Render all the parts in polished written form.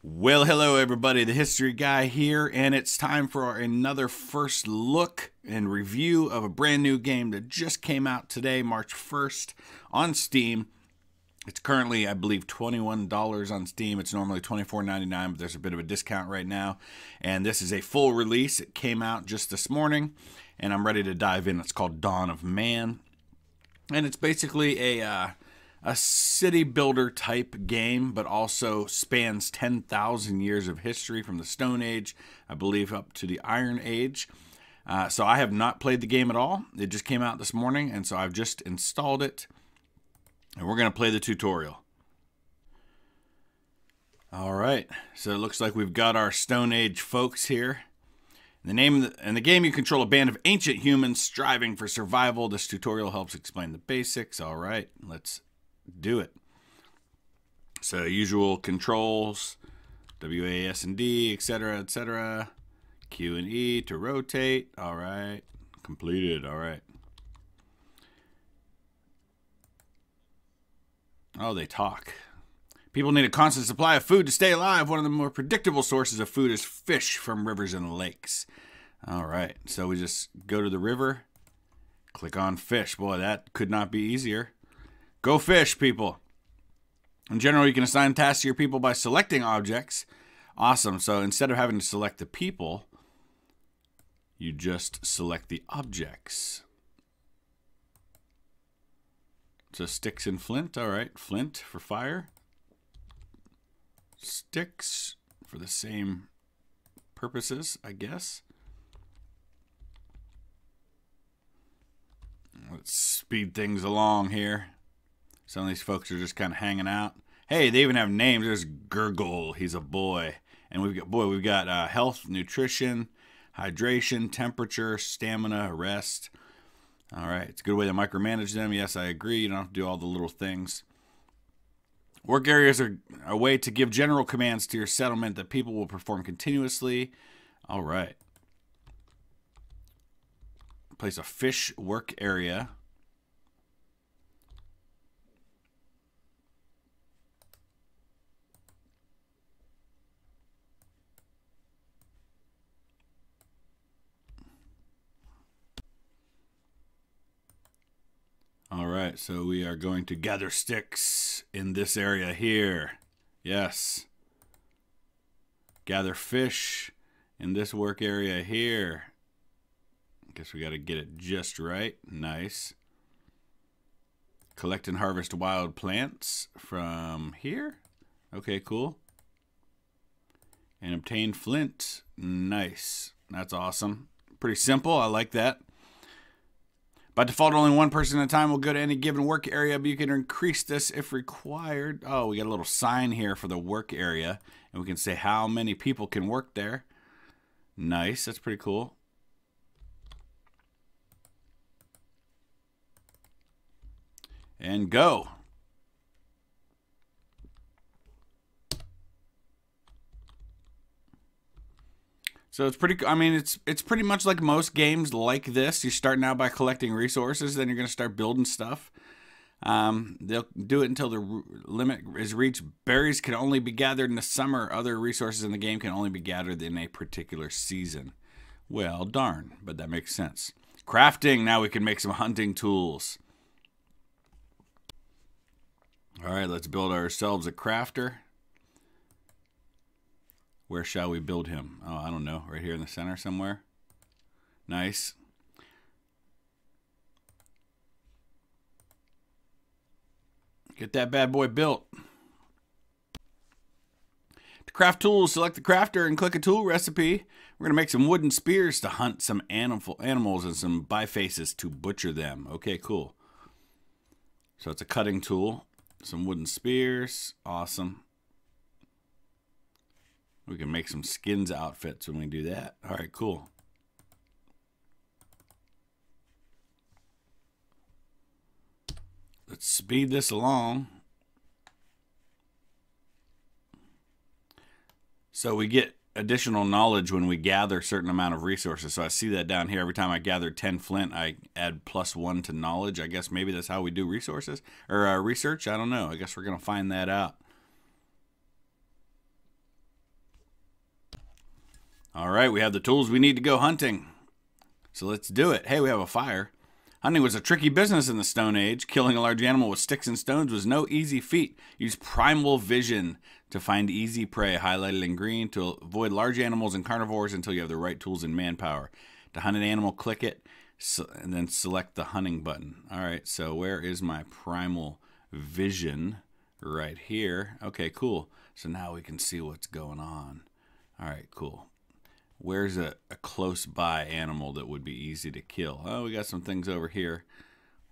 Well, hello everybody, the History Guy here, and it's time for another first look and review of a brand new game that just came out today, March 1st, on Steam. It's currently, I believe, $21 on Steam. It's normally $24.99, but there's a bit of a discount right now. And this is a full release. It came out just this morning, and I'm ready to dive in. It's called Dawn of Man. And it's basically a city builder type game, but also spans 10,000 years of history from the Stone Age, I believe, up to the Iron Age. So I have not played the game at all. It just came out this morning, and so I've just installed it. And we're going to play the tutorial. All right, so it looks like we've got our Stone Age folks here. In the game, you control a band of ancient humans striving for survival. This tutorial helps explain the basics. All right, let's do it. So usual controls, W, A, S, and D, etc., etc. Q and E to rotate. All right, completed. All right. Oh, they talk. People need a constant supply of food to stay alive. One of the more predictable sources of food is fish from rivers and lakes. All right, so we just go to the river, click on fish. Boy, that could not be easier. Go fish, people. In general, you can assign tasks to your people by selecting objects. Awesome. So instead of having to select the people, you just select the objects. So sticks and flint. All right, flint for fire. Sticks for the same purposes, I guess. Let's speed things along here. Some of these folks are just kind of hanging out. Hey, they even have names. There's Gurgle. He's a boy. And we've got health, nutrition, hydration, temperature, stamina, rest. All right, it's a good way to micromanage them. Yes, I agree. You don't have to do all the little things. Work areas are a way to give general commands to your settlement that people will perform continuously. All right. Place a fish work area. All right, so we are going to gather sticks in this area here. Yes. Gather fish in this work area here. Guess we got to get it just right. Nice. Collect and harvest wild plants from here. Okay, cool. And obtain flint. Nice. That's awesome. Pretty simple. I like that. By default, only one person at a time will go to any given work area, but you can increase this if required. Oh, we got a little sign here for the work area, and we can say how many people can work there. Nice. That's pretty cool. And go. So it's pretty, I mean, it's pretty much like most games like this. You start now by collecting resources, then you're going to start building stuff. They'll do it until the limit is reached. Berries can only be gathered in the summer. Other resources in the game can only be gathered in a particular season. Well, darn, but that makes sense. Crafting, now we can make some hunting tools. All right, let's build ourselves a crafter. Where shall we build him? Oh, I don't know. Right here in the center somewhere. Nice. Get that bad boy built. To craft tools, select the crafter and click a tool recipe. We're going to make some wooden spears to hunt some animals and some bifaces to butcher them. Okay, cool. So it's a cutting tool. Some wooden spears. Awesome. We can make some skins outfits when we do that. All right, cool. Let's speed this along. So we get additional knowledge when we gather a certain amount of resources. So I see that down here. Every time I gather 10 flint, I add +1 to knowledge. I guess maybe that's how we do resources or research. I don't know. I guess we're going to find that out. All right, we have the tools we need to go hunting. So let's do it. Hey, we have a fire. Hunting was a tricky business in the Stone Age. Killing a large animal with sticks and stones was no easy feat. Use primal vision to find easy prey, highlighted in green, to avoid large animals and carnivores until you have the right tools and manpower. To hunt an animal, click it, and then select the hunting button. All right, so where is my primal vision? Right here. Okay, cool. So now we can see what's going on. All right, cool. Where's a close by animal that would be easy to kill? Oh, we got some things over here.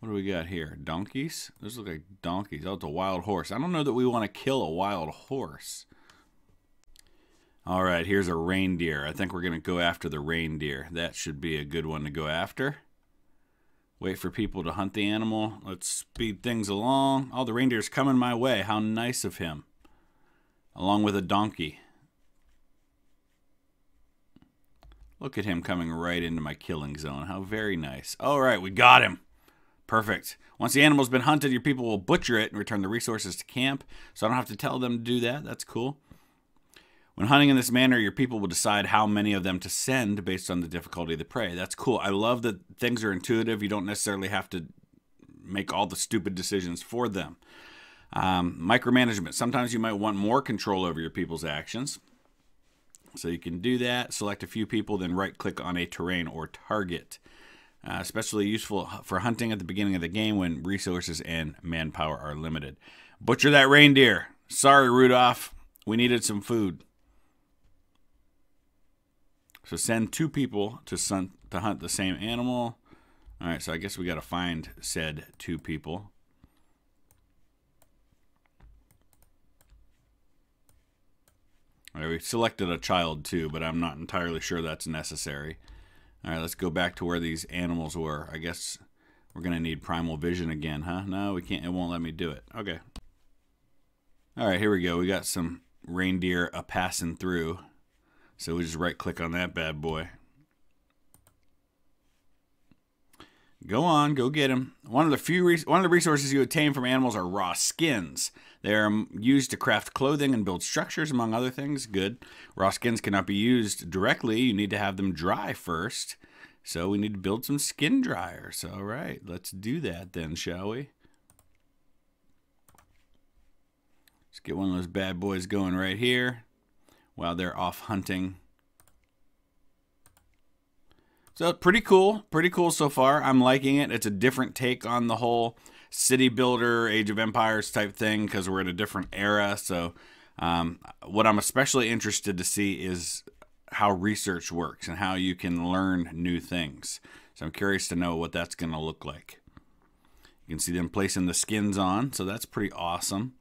What do we got here? Donkeys? Those look like donkeys. Oh, it's a wild horse. I don't know that we want to kill a wild horse. All right, here's a reindeer. I think we're going to go after the reindeer. That should be a good one to go after. Wait for people to hunt the animal. Let's speed things along. Oh, the reindeer's coming my way. How nice of him. Along with a donkey. Look at him coming right into my killing zone. How very nice. All right, we got him. Perfect. Once the animal's been hunted, your people will butcher it and return the resources to camp. So I don't have to tell them to do that. That's cool. When hunting in this manner, your people will decide how many of them to send based on the difficulty of the prey. That's cool. I love that things are intuitive. You don't necessarily have to make all the stupid decisions for them. Micromanagement. Sometimes you might want more control over your people's actions. So you can do that, select a few people, then right-click on a terrain or target. Especially useful for hunting at the beginning of the game when resources and manpower are limited. Butcher that reindeer. Sorry, Rudolph. We needed some food. So send 2 people to hunt the same animal. All right, so I guess we got to find said 2 people. All right, we selected a child too, but I'm not entirely sure that's necessary. All right, let's go back to where these animals were. I guess we're going to need primal vision again, huh? No, we can't. It won't let me do it. Okay. All right, here we go. We got some reindeer passing through. So we just right-click on that bad boy. Go on, go get him. One of the resources you obtain from animals are raw skins. They are used to craft clothing and build structures, among other things. Good. Raw skins cannot be used directly. You need to have them dry first. So we need to build some skin dryers. All right, let's do that then, shall we? Let's get one of those bad boys going right here while they're off hunting. So pretty cool so far. I'm liking it. It's a different take on the whole city builder, Age of Empires type thing because we're in a different era. So what I'm especially interested to see is how research works and how you can learn new things. So I'm curious to know what that's going to look like. You can see them placing the skins on, so that's pretty awesome.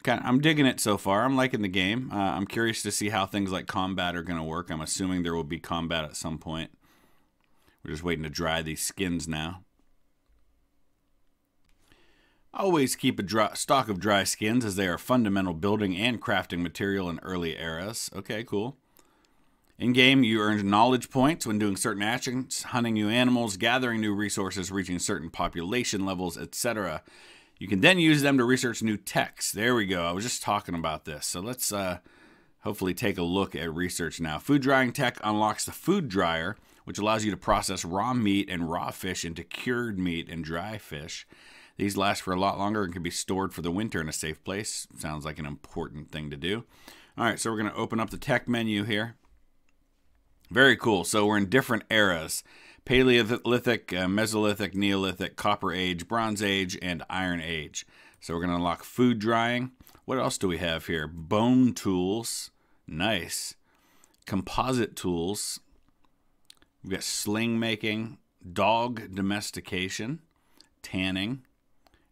I'm digging it so far. I'm liking the game. I'm curious to see how things like combat are going to work. I'm assuming there will be combat at some point. We're just waiting to dry these skins now. Always keep a stock of dry skins as they are fundamental building and crafting material in early eras. Okay, cool. In-game, you earn knowledge points when doing certain actions, hunting new animals, gathering new resources, reaching certain population levels, etc. You can then use them to research new techs. There we go. I was just talking about this. So let's hopefully take a look at research now. Food drying tech unlocks the food dryer, which allows you to process raw meat and raw fish into cured meat and dry fish. These last for a lot longer and can be stored for the winter in a safe place. Sounds like an important thing to do. All right, so we're going to open up the tech menu here. Very cool. So we're in different eras. Paleolithic, Mesolithic, Neolithic, Copper Age, Bronze Age, and Iron Age. So we're going to unlock food drying. What else do we have here? Bone tools. Nice. Composite tools. We've got sling making, dog domestication, tanning,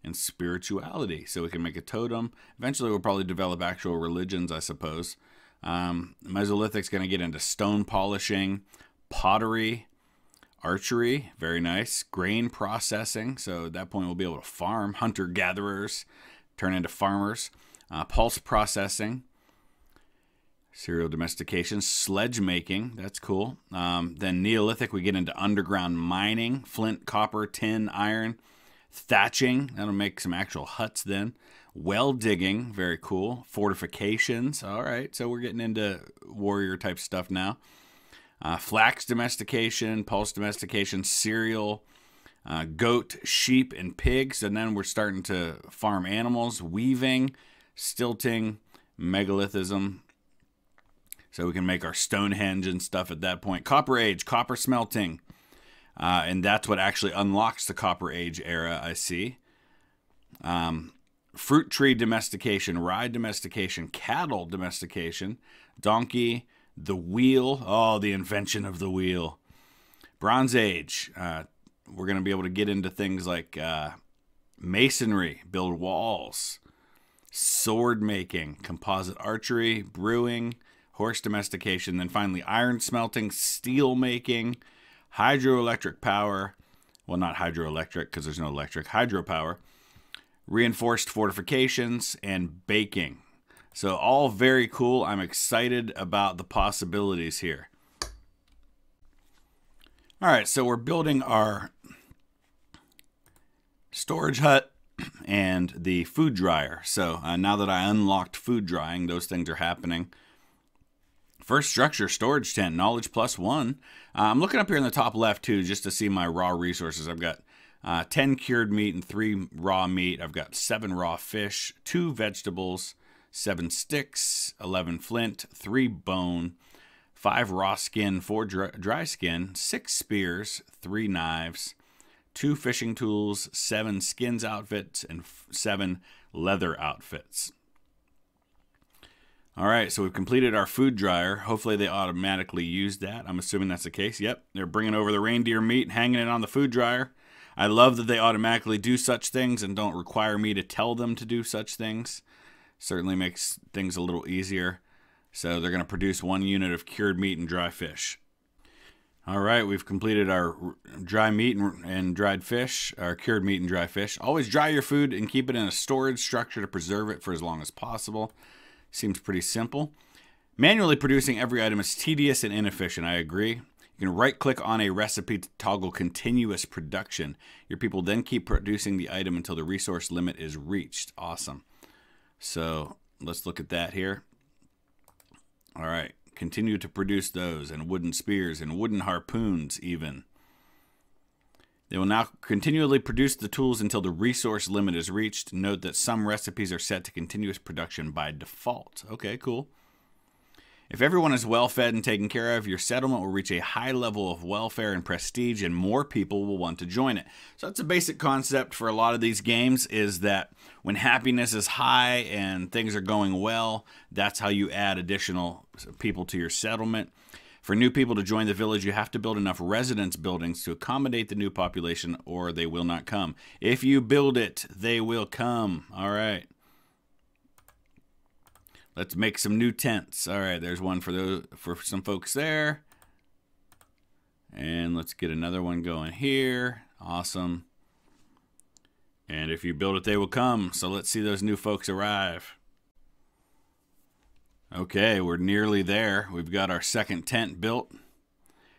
and spirituality. So we can make a totem. Eventually we'll probably develop actual religions, I suppose. Mesolithic's going to get into stone polishing, pottery, archery, very nice, grain processing. So at that point we'll be able to farm, hunter-gatherers, turn into farmers, pulse processing, Serial domestication, sledge making, that's cool. Then Neolithic, we get into underground mining, flint, copper, tin, iron, thatching, that'll make some actual huts then. Well digging, very cool. Fortifications, all right, so we're getting into warrior type stuff now. Flax domestication, pulse domestication, cereal, goat, sheep, and pigs. And then we're starting to farm animals, weaving, stilting, megalithism. So we can make our Stonehenge and stuff at that point. Copper Age, copper smelting. And that's what actually unlocks the Copper Age era, I see. Fruit tree domestication, rye domestication, cattle domestication, donkey, the wheel. Oh, the invention of the wheel. Bronze Age. We're going to be able to get into things like masonry, build walls, sword making, composite archery, brewing, horse domestication, then finally iron smelting, steel making, hydroelectric power. Well, not hydroelectric because there's no electric. Hydropower. Reinforced fortifications, and baking. So all very cool. I'm excited about the possibilities here. All right, so we're building our storage hut and the food dryer. So now that I unlocked food drying, those things are happening. First structure, storage tent, knowledge +1. I'm looking up here in the top left too, just to see my raw resources. I've got 10 cured meat and 3 raw meat. I've got 7 raw fish, 2 vegetables, 7 sticks, 11 flint, 3 bone, 5 raw skin, 4 dry skin, 6 spears, 3 knives, 2 fishing tools, 7 skins outfits, and 7 leather outfits. All right, so we've completed our food dryer. Hopefully they automatically use that. I'm assuming that's the case. Yep, they're bringing over the reindeer meat and hanging it on the food dryer. I love that they automatically do such things and don't require me to tell them to do such things. Certainly makes things a little easier. So they're going to produce 1 unit of cured meat and dry fish. All right, we've completed our dry meat and dried fish, our cured meat and dry fish. Always dry your food and keep it in a storage structure to preserve it for as long as possible. Seems pretty simple. Manually producing every item is tedious and inefficient, I agree. You can right-click on a recipe to toggle continuous production. Your people then keep producing the item until the resource limit is reached. Awesome. So let's look at that here. All right. Continue to produce those, and wooden spears and wooden harpoons even. They will now continually produce the tools until the resource limit is reached. Note that some recipes are set to continuous production by default. Okay, cool. If everyone is well fed and taken care of, your settlement will reach a high level of welfare and prestige, and more people will want to join it. So that's a basic concept for a lot of these games, is that when happiness is high and things are going well, that's how you add additional people to your settlement. For new people to join the village, you have to build enough residence buildings to accommodate the new population, or they will not come. If you build it, they will come. All right. Let's make some new tents. All right, there's one for some folks there. And let's get another one going here. Awesome. And if you build it, they will come. So let's see those new folks arrive. Okay, we're nearly there. We've got our second tent built.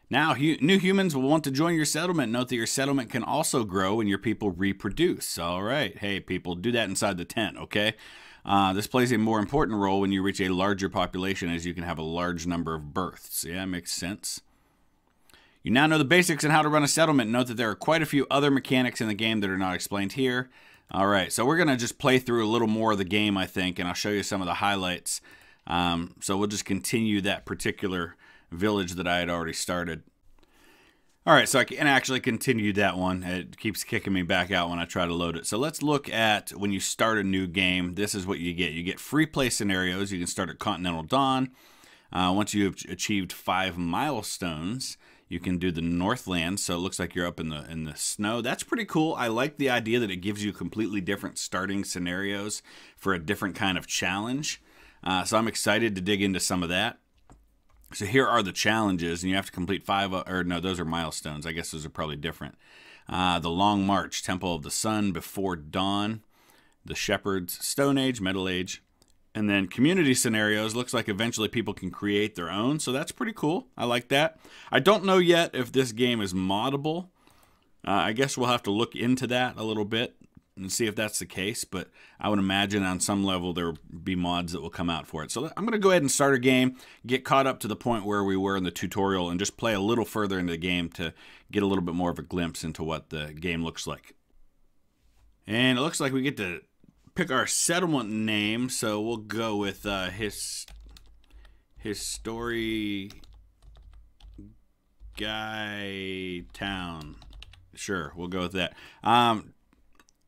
Now, new humans will want to join your settlement. Note that your settlement can also grow when your people reproduce. All right. Hey, people, do that inside the tent, okay? This plays a more important role when you reach a larger population, as you can have a large number of births. Yeah, makes sense. You now know the basics on how to run a settlement. Note that there are quite a few other mechanics in the game that are not explained here. All right, so we're going to just play through a little more of the game, I think, and I'll show you some of the highlights. So we'll just continue that particular village that I had already started. All right, so I can actually continue that one. It keeps kicking me back out when I try to load it. So let's look at when you start a new game. This is what you get. You get free play scenarios. You can start at Continental Dawn. Once you've achieved 5 milestones, you can do the Northland. So it looks like you're up in the snow. That's pretty cool. I like the idea that it gives you completely different starting scenarios for a different kind of challenge. So I'm excited to dig into some of that. So here are the challenges, and you have to complete 5, or no, those are milestones. I guess those are probably different. The Long March, Temple of the Sun, Before Dawn, the Shepherds, Stone Age, Middle Age, And then community scenarios, looks like eventually people can create their own, so that's pretty cool. I like that. I don't know yet if this game is moddable. I guess we'll have to look into that a little bit and see if that's the case, but I would imagine on some level there will be mods that will come out for it. So I'm going to go ahead and start a game, get caught up to the point where we were in the tutorial, and just play a little further into the game to get a little bit more of a glimpse into what the game looks like. And it looks like we get to pick our settlement name, so we'll go with History Guy Town. Sure, we'll go with that.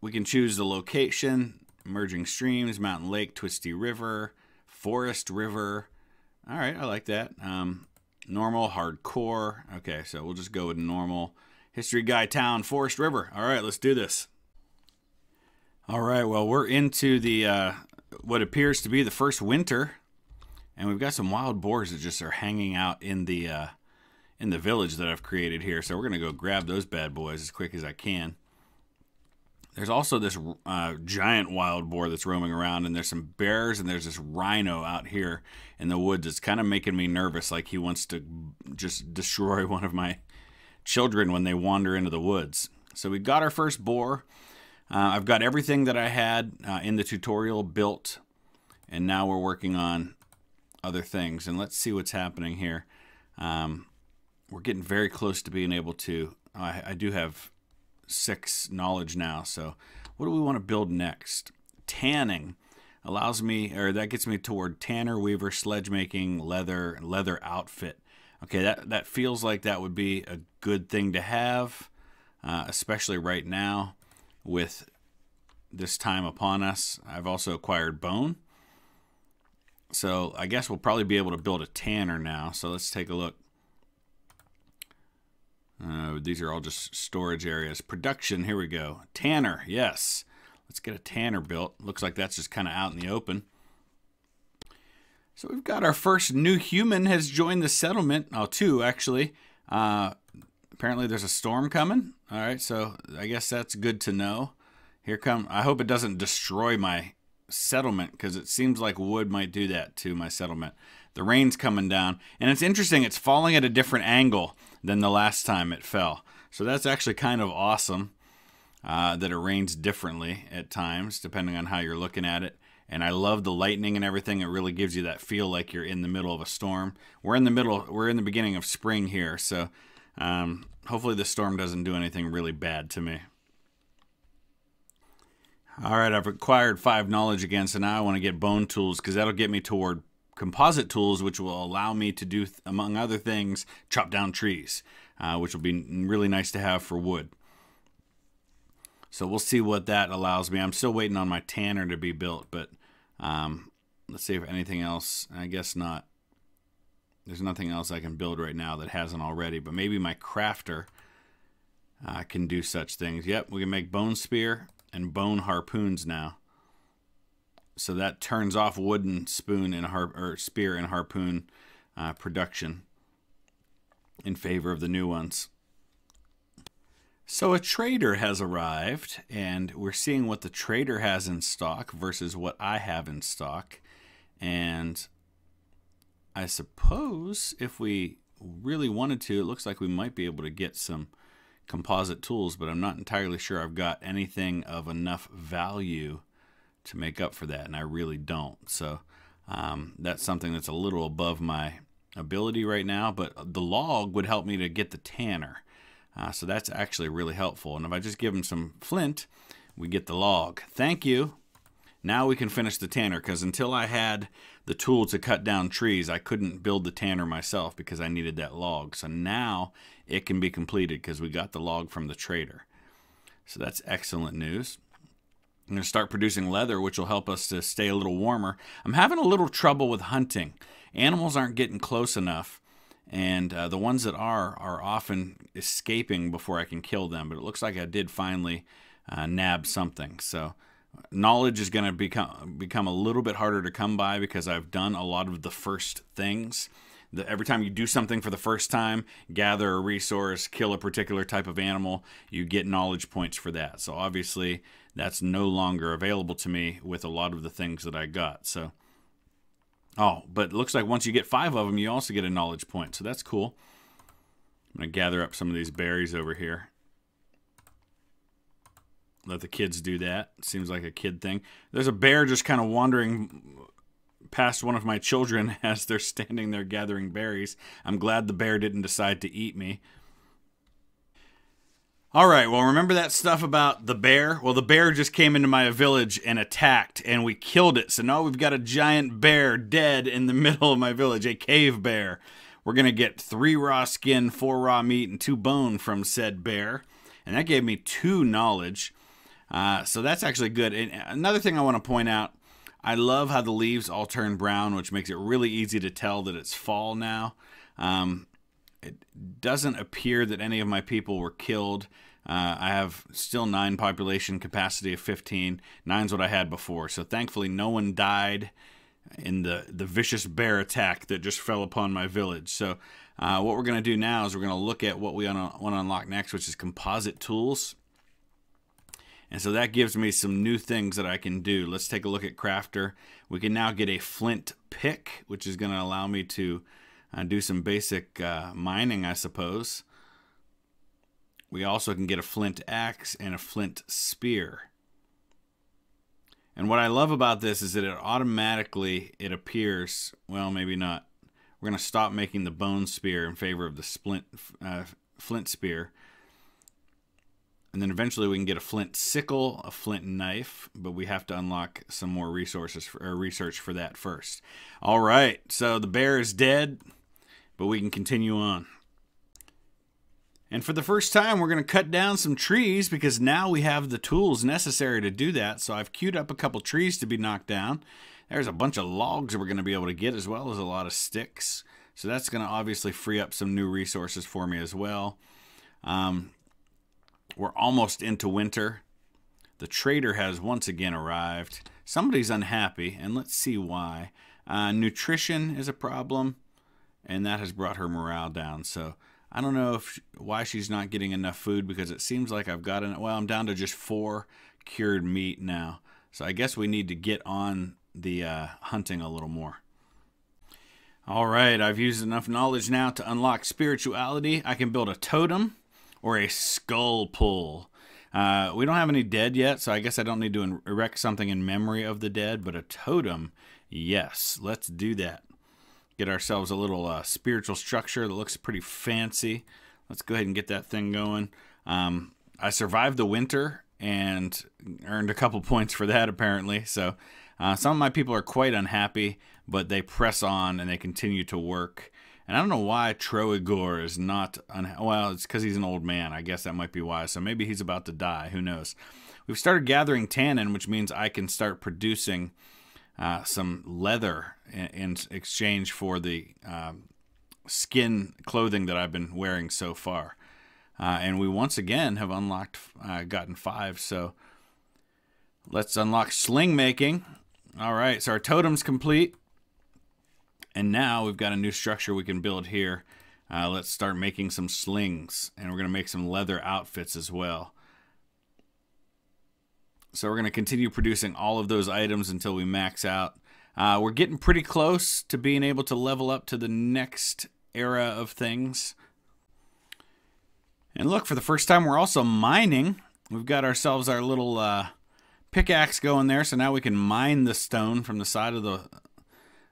We can choose the location, emerging streams, mountain lake, twisty river, forest river. All right, I like that. Normal, hardcore. Okay, so we'll just go with normal. History Guy Town, forest river. All right, let's do this. All right, well, we're into the what appears to be the first winter, and we've got some wild boars that just are hanging out in the village that I've created here. So we're gonna go grab those bad boys as quick as I can. There's also this giant wild boar that's roaming around, and there's some bears, and there's this rhino out here in the woods. It's kind of making me nervous, like he wants to just destroy one of my children when they wander into the woods. So we got our first boar. I've got everything that I had in the tutorial built, and now we're working on other things. And let's see what's happening here. We're getting very close to being able to... I do have 6 knowledge now, so what do we want to build next? Tanning allows me, or that gets me toward tanner, weaver, sledge making, leather outfit. Okay, that feels like that would be a good thing to have, especially right now with this time upon us. I've also acquired bone, so I guess we'll probably be able to build a tanner now. So let's take a look. These are all just storage areas. Production, here we go. Tanner, yes. Let's get a tanner built. Looks like that's just kind of out in the open. So we've got our first new human has joined the settlement. Oh, 2 actually. Apparently there's a storm coming. All right, so I guess that's good to know. Here come. I hope it doesn't destroy my settlement, because it seems like wood might do that to my settlement. The rain's coming down, and it's interesting. It's falling at a different angle than the last time it fell. So that's actually kind of awesome that it rains differently at times, depending on how you're looking at it. And I love the lightning and everything. It really gives you that feel like you're in the middle of a storm. We're in the beginning of spring here, so hopefully the storm doesn't do anything really bad to me. All right, I've acquired 5 knowledge again, so now I want to get bone tools, because that'll get me toward composite tools, which will allow me to do, among other things, chop down trees, which will be really nice to have for wood. So we'll see what that allows me. I'm still waiting on my tanner to be built, but let's see if anything else. I guess not. There's nothing else I can build right now that hasn't already, but maybe my crafter can do such things. Yep, we can make bone spear and bone harpoons now. So that turns off wooden spoon and spear and harpoon production in favor of the new ones. So a trader has arrived, and we're seeing what the trader has in stock versus what I have in stock. And I suppose if we really wanted to, it looks like we might be able to get some composite tools, but I'm not entirely sure I've got anything of enough value to make up for that, and I really don't. So that's something that's a little above my ability right now, but the log would help me to get the tanner. So that's actually really helpful. And if I just give him some flint, we get the log. Thank you. Now we can finish the tanner, because until I had the tool to cut down trees, I couldn't build the tanner myself because I needed that log. So now it can be completed because we got the log from the trader. So that's excellent news. I'm going to start producing leather, which will help us to stay a little warmer. I'm having a little trouble with hunting. Animals aren't getting close enough, and the ones that are often escaping before I can kill them. But it looks like I did finally nab something. So knowledge is going to become a little bit harder to come by, because I've done a lot of the first things. Every time you do something for the first time, gather a resource, kill a particular type of animal, you get knowledge points for that. So obviously that's no longer available to me with a lot of the things that I got. So Oh, but it looks like once you get 5 of them, you also get a knowledge point. So that's cool. I'm going to gather up some of these berries over here. Let the kids do that. Seems like a kid thing. There's a bear just kind of wandering past one of my children as they're standing there gathering berries. I'm glad the bear didn't decide to eat me. All right, well, remember that stuff about the bear? Well, the bear just came into my village and attacked, and we killed it. So now we've got a giant bear dead in the middle of my village, a cave bear. We're going to get 3 raw skin, 4 raw meat, and 2 bone from said bear. And that gave me 2 knowledge. So that's actually good. And another thing I want to point out, I love how the leaves all turn brown, which makes it really easy to tell that it's fall now. It doesn't appear that any of my people were killed. I have still 9 population, capacity of 15. 9's what I had before. So thankfully no one died in the vicious bear attack that just fell upon my village. So what we're going to do now is we're going to look at what we want to unlock next, which is Composite Tools. And so that gives me some new things that I can do. Let's take a look at Crafter. We can now get a flint pick, which is going to allow me to do some basic mining, I suppose. We also can get a flint axe and a flint spear. And what I love about this is that it automatically, it appears, well, maybe not. We're going to stop making the bone spear in favor of the flint spear. And then eventually we can get a flint sickle, a flint knife, but we have to unlock some more resources or research for that first. All right, so the bear is dead, but we can continue on. And for the first time, we're going to cut down some trees because now we have the tools necessary to do that. So I've queued up a couple trees to be knocked down. There's a bunch of logs that we're going to be able to get, as well as a lot of sticks. So that's going to obviously free up some new resources for me as well. We're almost into winter. The trader has once again arrived. Somebody's unhappy, and let's see why. Nutrition is a problem, and that has brought her morale down. So I don't know why she's not getting enough food, because it seems like I've got well, I'm down to just 4 cured meat now. So I guess we need to get on the hunting a little more. All right, I've used enough knowledge now to unlock spirituality. I can build a totem or a skull pull. We don't have any dead yet, so I guess I don't need to erect something in memory of the dead, but a totem, yes, let's do that. Get ourselves a little spiritual structure that looks pretty fancy. Let's go ahead and get that thing going. I survived the winter and earned a couple points for that, apparently. So some of my people are quite unhappy, but they press on and they continue to work. And I don't know why Troigor is not well, it's because he's an old man. I guess that might be why. So maybe he's about to die. Who knows? We've started gathering tannin, which means I can start producing some leather in exchange for the skin clothing that I've been wearing so far. And we once again have unlocked, gotten 5. So let's unlock sling making. All right, so our totem's complete. And now we've got a new structure we can build here. Let's start making some slings. And we're going to make some leather outfits as well. So we're going to continue producing all of those items until we max out. We're getting pretty close to being able to level up to the next era of things. And look, for the first time, we're also mining. We've got ourselves our little pickaxe going there, so now we can mine the stone from the side of the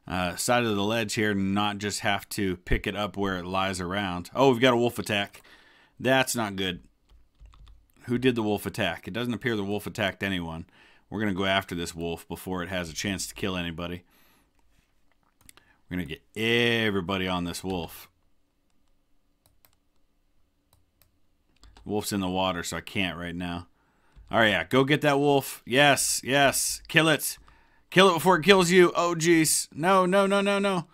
ledge here, and not just have to pick it up where it lies around. Oh, we've got a wolf attack. That's not good. Who did the wolf attack? It doesn't appear the wolf attacked anyone. We're going to go after this wolf before it has a chance to kill anybody. We're going to get everybody on this wolf. The wolf's in the water, so I can't right now. All right, yeah, go get that wolf. Yes, yes, kill it. Kill it before it kills you. Oh, jeez. No, no, no, no, no.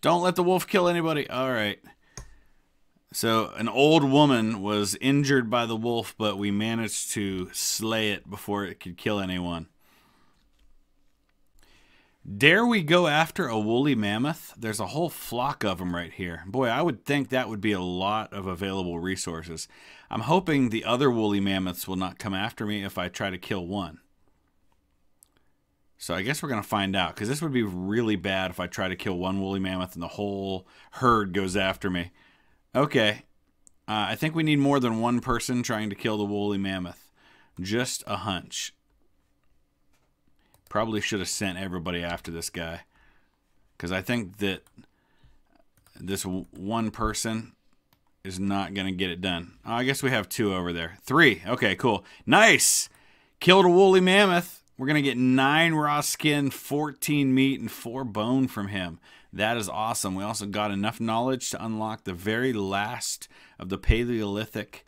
Don't let the wolf kill anybody. All right. So an old woman was injured by the wolf, but we managed to slay it before it could kill anyone. Dare we go after a woolly mammoth? There's a whole flock of them right here. Boy, I would think that would be a lot of available resources. I'm hoping the other woolly mammoths will not come after me if I try to kill one. So I guess we're going to find out, because this would be really bad if I try to kill one woolly mammoth and the whole herd goes after me. Okay. I think we need more than one person trying to kill the woolly mammoth. Just a hunch. Probably should have sent everybody after this guy, because I think that this one person is not going to get it done. Oh, I guess we have 2 over there. 3. Okay, cool. Nice! Killed a woolly mammoth. We're going to get 9 raw skin, 14 meat, and 4 bone from him. That is awesome. We also got enough knowledge to unlock the very last of the Paleolithic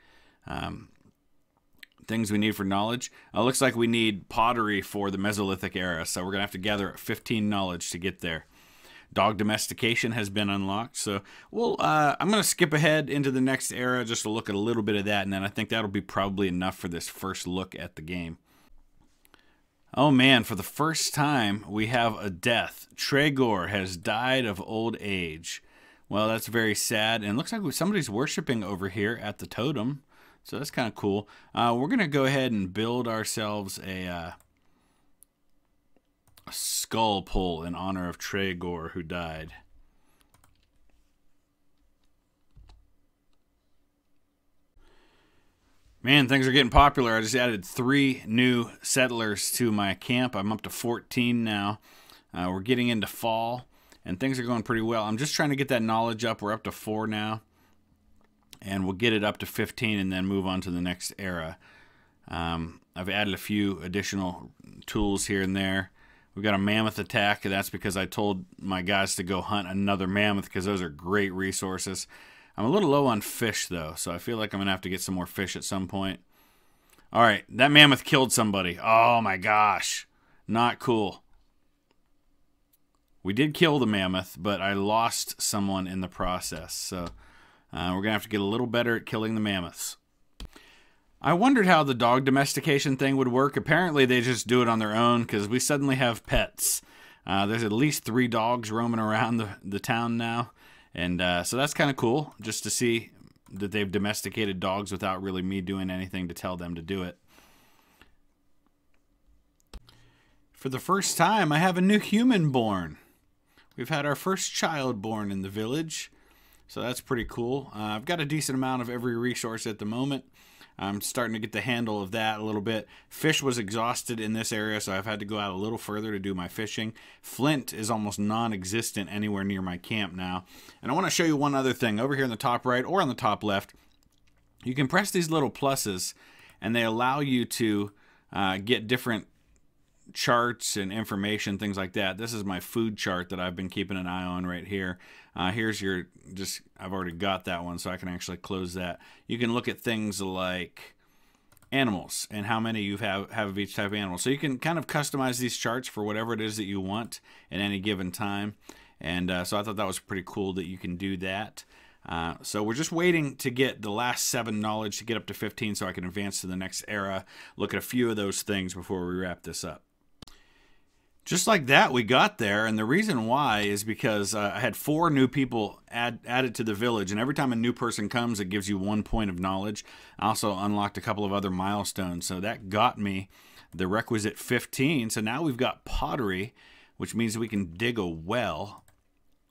things we need for knowledge. Looks like we need pottery for the Mesolithic era, so we're going to have to gather 15 knowledge to get there. Dog domestication has been unlocked, so I'm going to skip ahead into the next era just to look at a little bit of that, and then I think that'll be probably enough for this first look at the game. Oh man, for the first time we have a death. Tregor has died of old age. Well, that's very sad, and it looks like somebody's worshiping over here at the totem, so that's kind of cool. We're going to go ahead and build ourselves a skull pole in honor of Tregor, who died. Man, things are getting popular. I just added 3 new settlers to my camp. I'm up to 14 now. We're getting into fall, and things are going pretty well. I'm just trying to get that knowledge up. We're up to 4 now, and we'll get it up to 15 and then move on to the next era. I've added a few additional tools here and there. We've got a mammoth attack, and that's because I told my guys to go hunt another mammoth, because those are great resources. I'm a little low on fish, though, so I feel like I'm going to have to get some more fish at some point. All right, that mammoth killed somebody. Oh, my gosh. Not cool. We did kill the mammoth, but I lost someone in the process, so we're going to have to get a little better at killing the mammoths. I wondered how the dog domestication thing would work. Apparently, they just do it on their own, because we suddenly have pets. There's at least 3 dogs roaming around the town now. And so that's kind of cool, just to see that they've domesticated dogs without really me doing anything to tell them to do it. For the first time, I have a new human born. We've had our first child born in the village, so that's pretty cool. I've got a decent amount of every resource at the moment. I'm starting to get the handle of that a little bit. Fish was exhausted in this area, so I've had to go out a little further to do my fishing. Flint is almost non-existent anywhere near my camp now. And I want to show you one other thing. Over here in the top right or on the top left, you can press these little pluses, and they allow you to get different charts and information, things like that. This is my food chart that I've been keeping an eye on right here. Here's your, I've already got that one, so I can actually close that. You can look at things like animals and how many you have of each type of animal. So you can kind of customize these charts for whatever it is that you want at any given time. And so I thought that was pretty cool that you can do that. So we're just waiting to get the last 7 knowledge to get up to 15 so I can advance to the next era, look at a few of those things before we wrap this up. Just like that, we got there, and the reason why is because I had 4 new people added to the village, and every time a new person comes, it gives you 1 point of knowledge. I also unlocked a couple of other milestones, so that got me the requisite 15. So now we've got pottery, which means we can dig a well.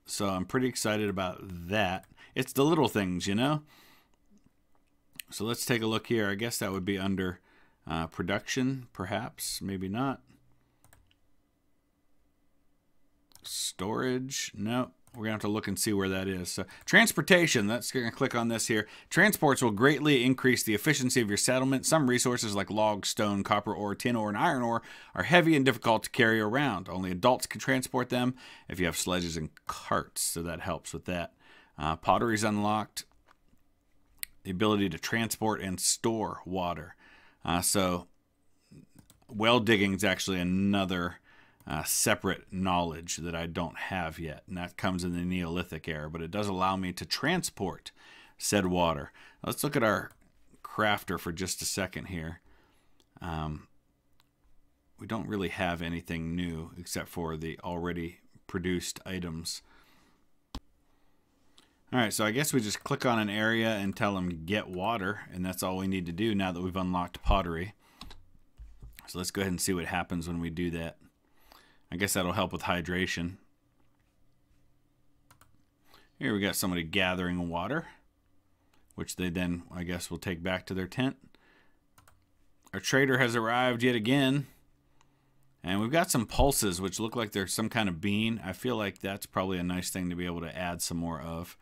So I'm pretty excited about that. It's the little things, you know? So let's take a look here. I guess that would be under production, perhaps, maybe not. Storage, no, we're gonna have to look and see where that is. So transportation, that's gonna click on this here. Transports will greatly increase the efficiency of your settlement. Some resources like log, stone, copper ore, tin ore, and iron ore are heavy and difficult to carry around. Only adults can transport them if you have sledges and carts, so that helps with that. Pottery's unlocked. The ability to transport and store water. So well digging is actually another separate knowledge that I don't have yet, and that comes in the Neolithic era, but it does allow me to transport said water. Let's look at our crafter for just a second here. We don't really have anything new except for the already produced items. Alright, so I guess we just click on an area and tell them get water, and that's all we need to do now that we've unlocked pottery. So let's go ahead and see what happens when we do that. I guess that'll help with hydration. Here we got somebody gathering water, which they then, I guess, will take back to their tent. Our trader has arrived yet again. And we've got some pulses, which look like they're some kind of bean. I feel like that's probably a nice thing to be able to add some more of.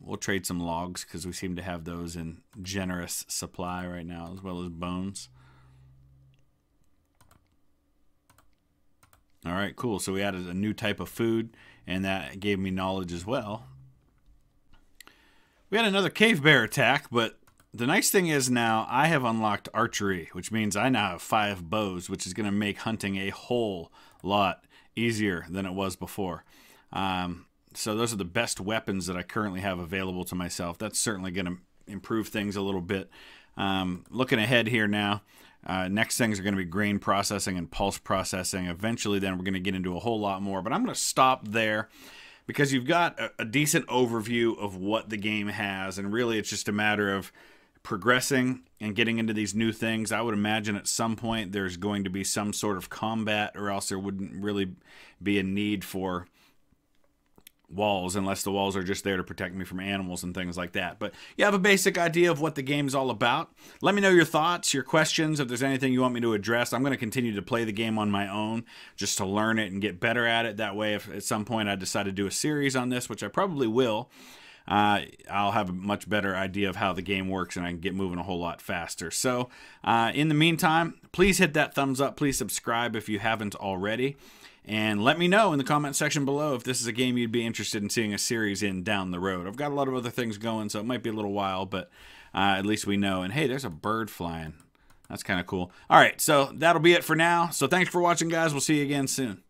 We'll trade some logs because we seem to have those in generous supply right now, as well as bones. All right, cool. So we added a new type of food, and that gave me knowledge as well. We had another cave bear attack, but the nice thing is now I have unlocked archery, which means I now have 5 bows, which is going to make hunting a whole lot easier than it was before. So those are the best weapons that I currently have available to myself. That's certainly going to improve things a little bit. Looking ahead here now, next things are going to be grain processing and pulse processing. Eventually then we're going to get into a whole lot more, but I'm going to stop there because you've got a decent overview of what the game has, and really it's just a matter of progressing and getting into these new things. I would imagine at some point there's going to be some sort of combat, or else there wouldn't really be a need for walls, unless the walls are just there to protect me from animals and things like that. But you have a basic idea of what the game's all about. Let me know your thoughts, your questions, if there's anything you want me to address. I'm going to continue to play the game on my own just to learn it and get better at it. That way, if at some point I decide to do a series on this, which I probably will, I'll have a much better idea of how the game works, and I can get moving a whole lot faster. So in the meantime, please hit that thumbs up. Please subscribe if you haven't already. And let me know in the comment section below if this is a game you'd be interested in seeing a series in down the road. I've got a lot of other things going, so it might be a little while, but at least we know. And hey, there's a bird flying. That's kind of cool. All right, so that'll be it for now. So thanks for watching, guys. We'll see you again soon.